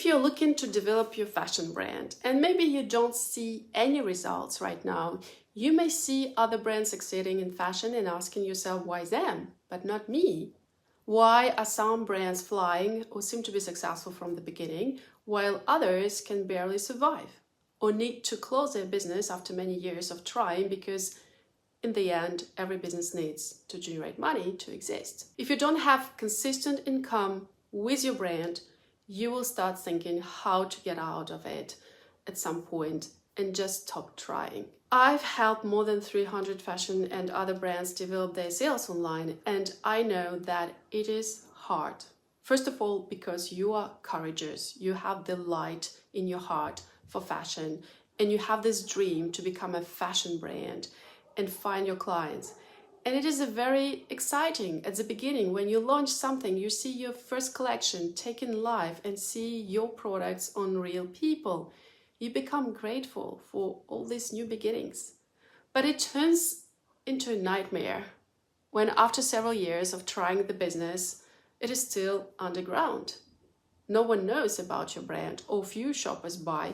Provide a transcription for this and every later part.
If you're looking to develop your fashion brand and maybe you don't see any results right now, you may see other brands succeeding in fashion and asking yourself, why them, but not me? Why are some brands flying or seem to be successful from the beginning, while others can barely survive or need to close their business after many years of trying because in the end, every business needs to generate money to exist. If you don't have consistent income with your brand, you will start thinking how to get out of it at some point and just stop trying. I've helped more than 300 fashion and other brands develop their sales online, and I know that it is hard. First of all, because you are courageous, you have the light in your heart for fashion, and you have this dream to become a fashion brand and find your clients. And it is a very exciting at the beginning when you launch something, you see your first collection taken live and see your products on real people. You become grateful for all these new beginnings. But it turns into a nightmare when after several years of trying the business, it is still underground. No one knows about your brand or few shoppers buy,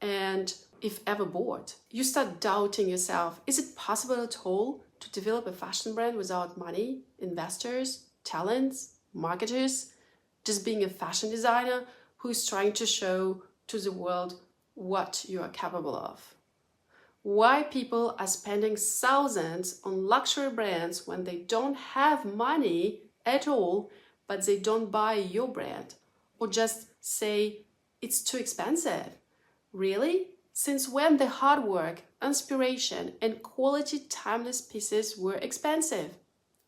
and if ever bought, you start doubting yourself. Is it possible at all to develop a fashion brand without money, investors, talents, marketers, just being a fashion designer who is trying to show to the world what you are capable of? Why people are spending thousands on luxury brands when they don't have money at all, but they don't buy your brand or just say it's too expensive? Really? Since when the hard work, inspiration, and quality timeless pieces were expensive?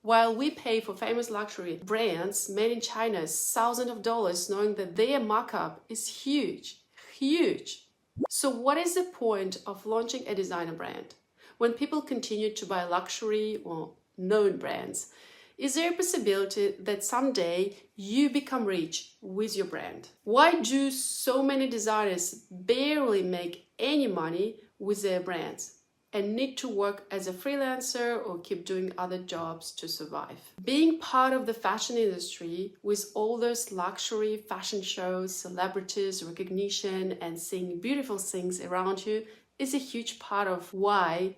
While we pay for famous luxury brands made in China thousands of dollars knowing that their markup is huge, huge. So what is the point of launching a designer brand when people continue to buy luxury or known brands? Is there a possibility that someday you become rich with your brand? Why do so many designers barely make any money with their brands and need to work as a freelancer or keep doing other jobs to survive? Being part of the fashion industry with all those luxury fashion shows, celebrities, recognition, and seeing beautiful things around you is a huge part of why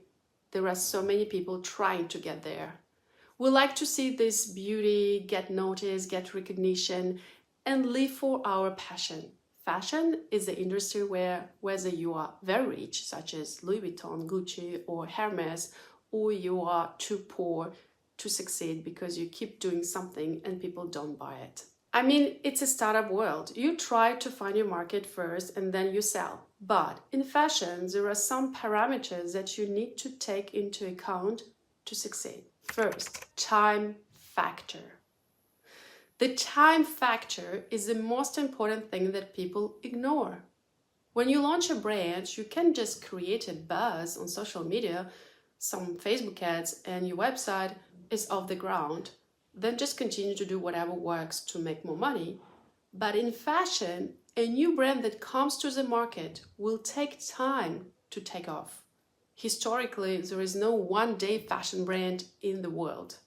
there are so many people trying to get there. We like to see this beauty, get noticed, get recognition, and live for our passion. Fashion is the industry where whether you are very rich, such as Louis Vuitton, Gucci, or Hermes, or you are too poor to succeed because you keep doing something and people don't buy it. I mean, it's a startup world. You try to find your market first and then you sell. But in fashion, there are some parameters that you need to take into account to succeed. First, time factor. The time factor is the most important thing that people ignore. When you launch a brand, you can just create a buzz on social media, some Facebook ads, and your website is off the ground. Then just continue to do whatever works to make more money. But in fashion, a new brand that comes to the market will take time to take off. Historically, there is no one-day fashion brand in the world.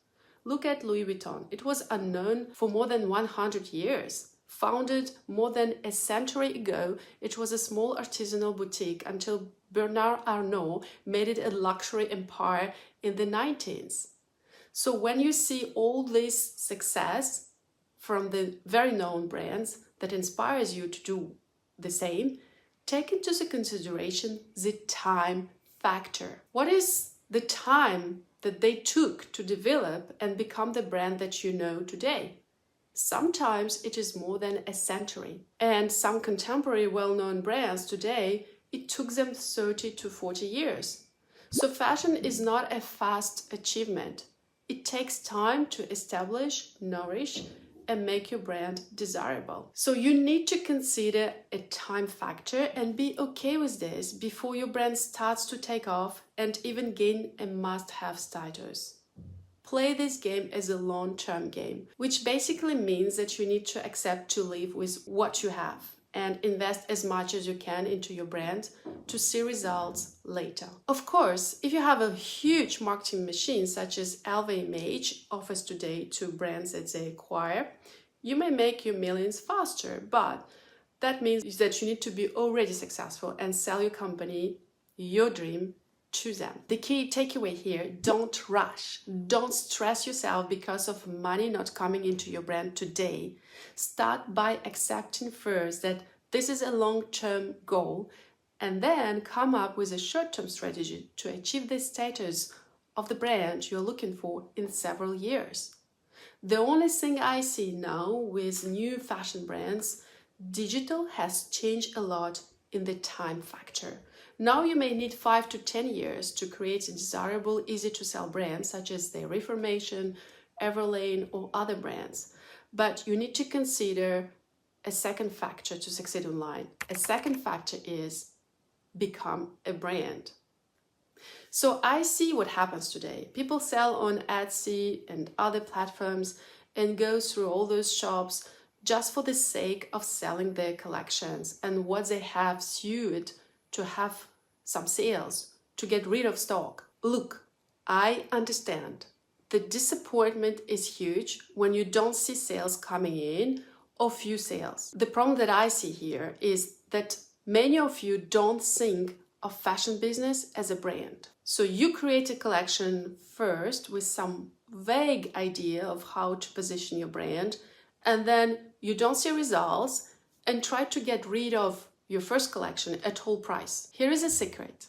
Look at Louis Vuitton. It was unknown for more than 100 years. Founded more than a century ago, it was a small artisanal boutique until Bernard Arnault made it a luxury empire in the 19th. So when you see all this success from the very known brands that inspires you to do the same, take into consideration the time factor. What is the time that they took to develop and become the brand that you know today? Sometimes it is more than a century. And some contemporary well-known brands today, it took them 30 to 40 years. So fashion is not a fast achievement. It takes time to establish, nourish, and make your brand desirable. So you need to consider a time factor and be okay with this before your brand starts to take off and even gain a must-have status. Play this game as a long-term game, which basically means that you need to accept to live with what you have and invest as much as you can into your brand to see results later. Of course, if you have a huge marketing machine such as LVMH offers today to brands that they acquire, you may make your millions faster, but That means that you need to be already successful and sell your company, your dream, to them. The key takeaway here, don't rush. Don't stress yourself because of money not coming into your brand today. Start by accepting first that this is a long-term goal, and then come up with a short-term strategy to achieve the status of the brand you're looking for in several years. The only thing I see now with new fashion brands, digital has changed a lot in the time factor. Now you may need 5 to 10 years to create a desirable, easy-to-sell brand such as the Reformation, Everlane, or other brands. But you need to consider a second factor to succeed online. A second factor is become a brand. So I see what happens today. People sell on Etsy and other platforms and go through all those shops just for the sake of selling their collections and what they have sued to have some sales, to get rid of stock. Look, I understand. The disappointment is huge when you don't see sales coming in or few sales. The problem that I see here is that many of you don't think of fashion business as a brand. So you create a collection first with some vague idea of how to position your brand, and then you don't see results and try to get rid of your first collection at whole price. Here is a secret.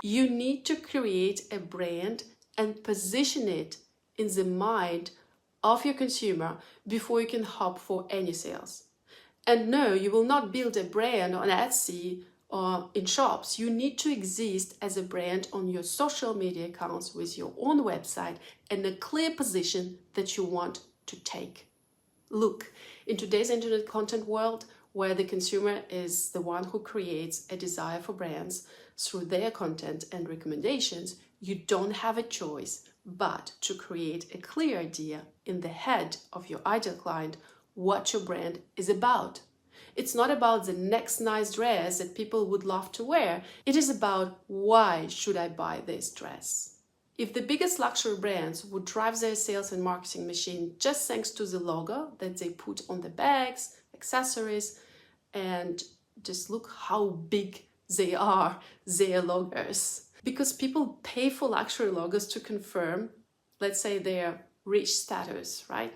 You need to create a brand and position it in the mind of your consumer before you can hope for any sales. And no, you will not build a brand on Etsy or in shops. You need to exist as a brand on your social media accounts with your own website and a clear position that you want to take. Look, in today's internet content world, where the consumer is the one who creates a desire for brands through their content and recommendations, you don't have a choice but to create a clear idea in the head of your ideal client what your brand is about. It's not about the next nice dress that people would love to wear. It is about why should I buy this dress? If the biggest luxury brands would drive their sales and marketing machine just thanks to the logo that they put on the bags, accessories, and just look how big they are, their logos. Because people pay for luxury logos to confirm, let's say, their rich status, right?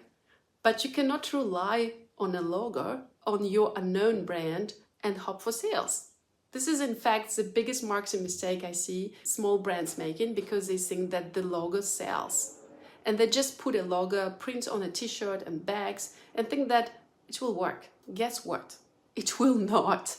But you cannot rely on a logo, on your unknown brand, and hope for sales. This is in fact the biggest marketing mistake I see small brands making, because they think that the logo sells. And they just put a logo, print on a t-shirt and bags, and think that it will work. Guess what? It will not.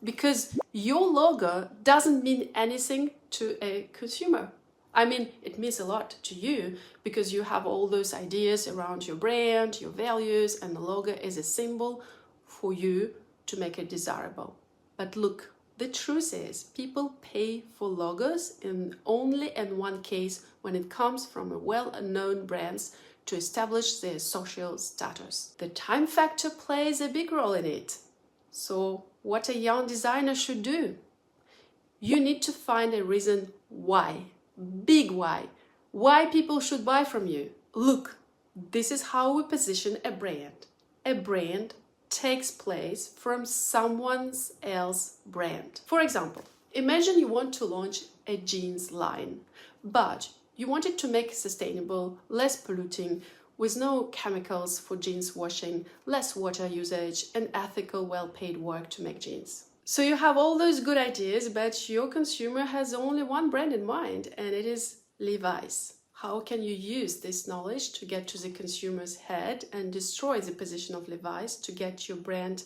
Because your logo doesn't mean anything to a consumer. I mean, it means a lot to you because you have all those ideas around your brand, your values, and the logo is a symbol for you to make it desirable. But look, the truth is people pay for logos only in one case, when it comes from a well-known brands to establish their social status. The time factor plays a big role in it. So what a young designer should do? You need to find a reason why. Big why people should buy from you. Look, this is how we position a brand. A brand takes place from someone else's brand. For example, imagine you want to launch a jeans line, but you want it to make sustainable, less polluting, with no chemicals for jeans washing, less water usage, and ethical, well-paid work to make jeans. So you have all those good ideas, but your consumer has only one brand in mind, and it is Levi's. How can you use this knowledge to get to the consumer's head and destroy the position of Levi's to get your brand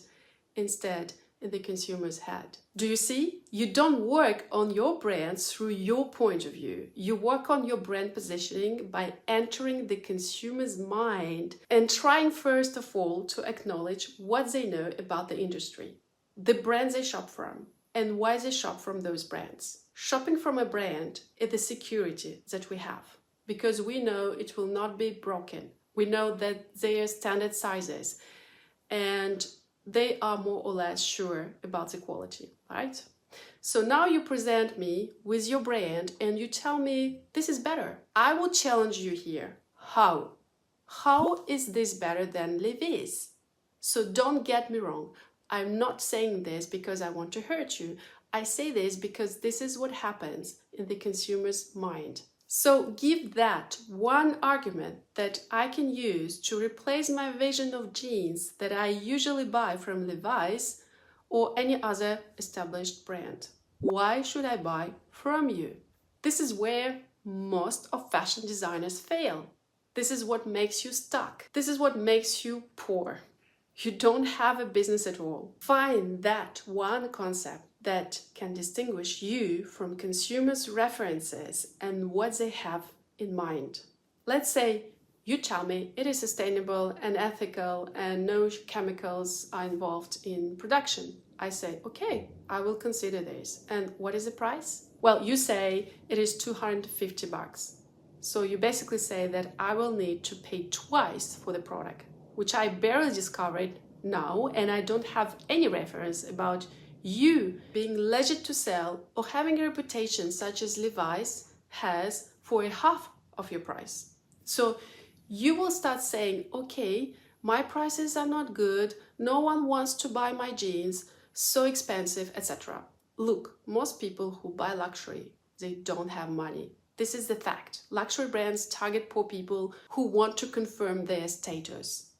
instead in the consumer's head? Do you see? You don't work on your brand through your point of view. You work on your brand positioning by entering the consumer's mind and trying first of all to acknowledge what they know about the industry, the brands they shop from, and why they shop from those brands. Shopping from a brand is the security that we have, because we know it will not be broken. We know that they are standard sizes and they are more or less sure about the quality, right? So now you present me with your brand and you tell me this is better. I will challenge you here. How? How is this better than Levi's? So don't get me wrong. I'm not saying this because I want to hurt you. I say this because this is what happens in the consumer's mind. So give that one argument that I can use to replace my vision of jeans that I usually buy from Levi's or any other established brand. Why should I buy from you? This is where most of fashion designers fail. This is what makes you stuck. This is what makes you poor. You don't have a business at all. Find that one concept that can distinguish you from consumers' references and what they have in mind. Let's say you tell me it is sustainable and ethical and no chemicals are involved in production. I say, okay, I will consider this. And what is the price? Well, you say it is $250. So you basically say that I will need to pay twice for the product, which I barely discovered now, and I don't have any reference about you being legit to sell or having a reputation such as Levi's has for a half of your price. So you will start saying, okay, my prices are not good, no one wants to buy my jeans, so expensive, etc. Look, most people who buy luxury, they don't have money. This is the fact. Luxury brands target poor people who want to confirm their status.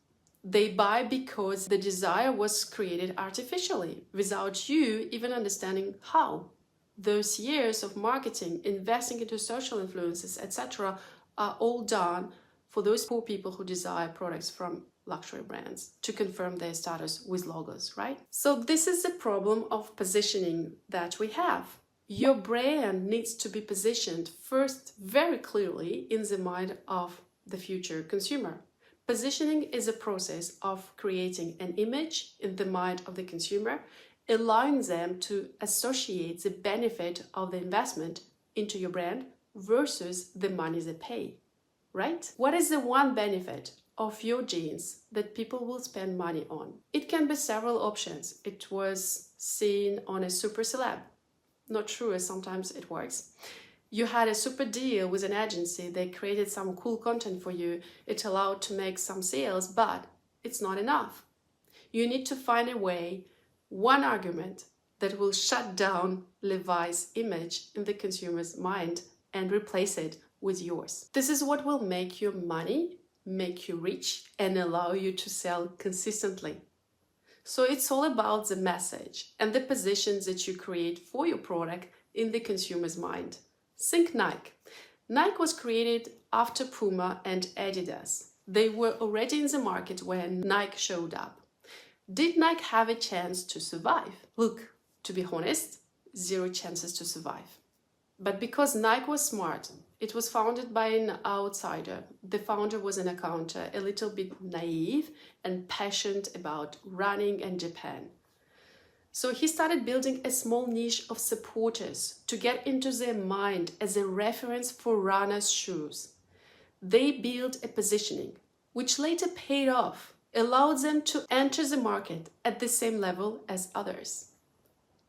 They buy because the desire was created artificially, without you even understanding how. Those years of marketing, investing into social influences, etc. are all done for those poor people who desire products from luxury brands to confirm their status with logos, right? So this is the problem of positioning that we have. Your brand needs to be positioned first very clearly in the mind of the future consumer. Positioning is a process of creating an image in the mind of the consumer, allowing them to associate the benefit of the investment into your brand versus the money they pay, right? What is the one benefit of your jeans that people will spend money on? It can be several options. It was seen on a super celeb. Not true, as sometimes it works. You had a super deal with an agency, they created some cool content for you, it allowed to make some sales, but it's not enough. You need to find a way, one argument that will shut down Levi's image in the consumer's mind and replace it with yours. This is what will make your money, make you rich, and allow you to sell consistently. So it's all about the message and the positions that you create for your product in the consumer's mind. Think Nike. Nike was created after Puma and Adidas. They were already in the market when Nike showed up. Did Nike have a chance to survive? Look, to be honest, 0 chances to survive. But because Nike was smart, it was founded by an outsider. The founder was an accountant, a little bit naive and passionate about running and Japan. So he started building a small niche of supporters to get into their mind as a reference for runners' shoes. They built a positioning, which later paid off, allowed them to enter the market at the same level as others.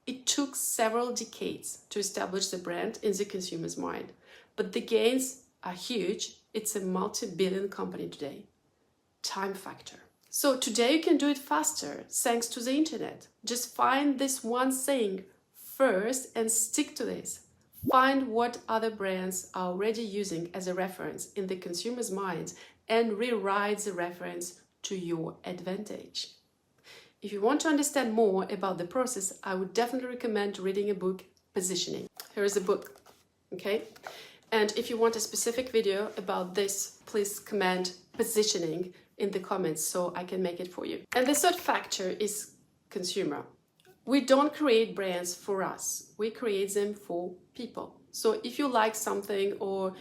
It took several decades to establish the brand in the consumer's mind, but the gains are huge. It's a multi-billion company today. Time factor. So today you can do it faster thanks to the internet. Just find this one thing first and stick to this. Find what other brands are already using as a reference in the consumer's minds and rewrite the reference to your advantage. If you want to understand more about the process, I would definitely recommend reading a book, Positioning. Here is a book, okay? And if you want a specific video about this, please comment positioning in the comments so I can make it for you. And the third factor is consumer. We don't create brands for us. We create them for people. So if you like something or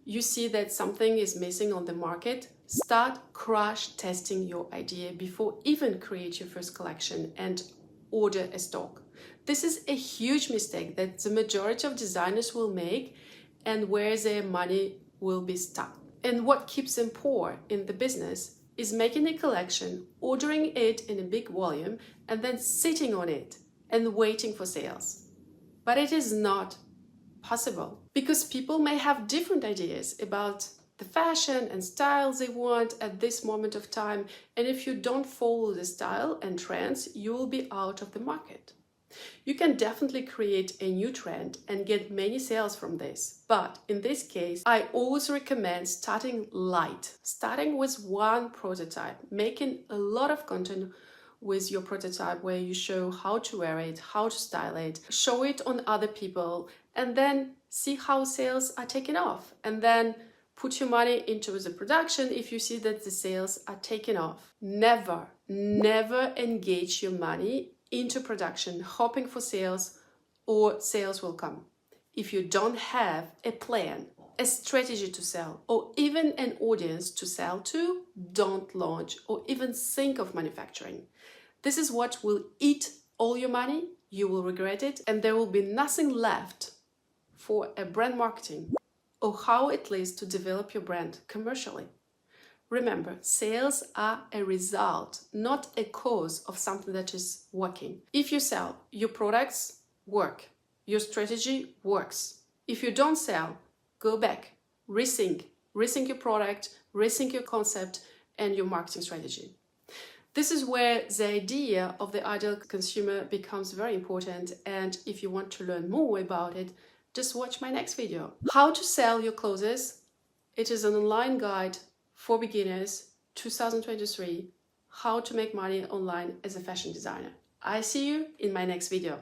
you see that something is missing on the market, start crash testing your idea before even create your first collection and order a stock. This is a huge mistake that the majority of designers will make and where their money will be stuck. And what keeps them poor in the business is making a collection, ordering it in a big volume, and then sitting on it and waiting for sales. But it is not possible because people may have different ideas about the fashion and styles they want at this moment of time. And if you don't follow the style and trends, you will be out of the market. You can definitely create a new trend and get many sales from this. But in this case, I always recommend starting light, starting with one prototype, making a lot of content with your prototype where you show how to wear it, how to style it, show it on other people, and then see how sales are taking off. And then put your money into the production if you see that the sales are taking off. Never engage your money into production hoping for sales or sales will come. If you don't have a plan, a strategy to sell, or even an audience to sell to, don't launch or even think of manufacturing. This is what will eat all your money, you will regret it, and there will be nothing left for a brand marketing or how at least to develop your brand commercially. Remember, sales are a result, not a cause of something that is working. If you sell, your products work, your strategy works. If you don't sell, go back, rethink your product, rethink your concept and your marketing strategy. This is where the idea of the ideal consumer becomes very important, and if you want to learn more about it, just watch my next video. How to sell your clothes. It is an online guide for beginners, 2023, how to make money online as a fashion designer. I see you in my next video.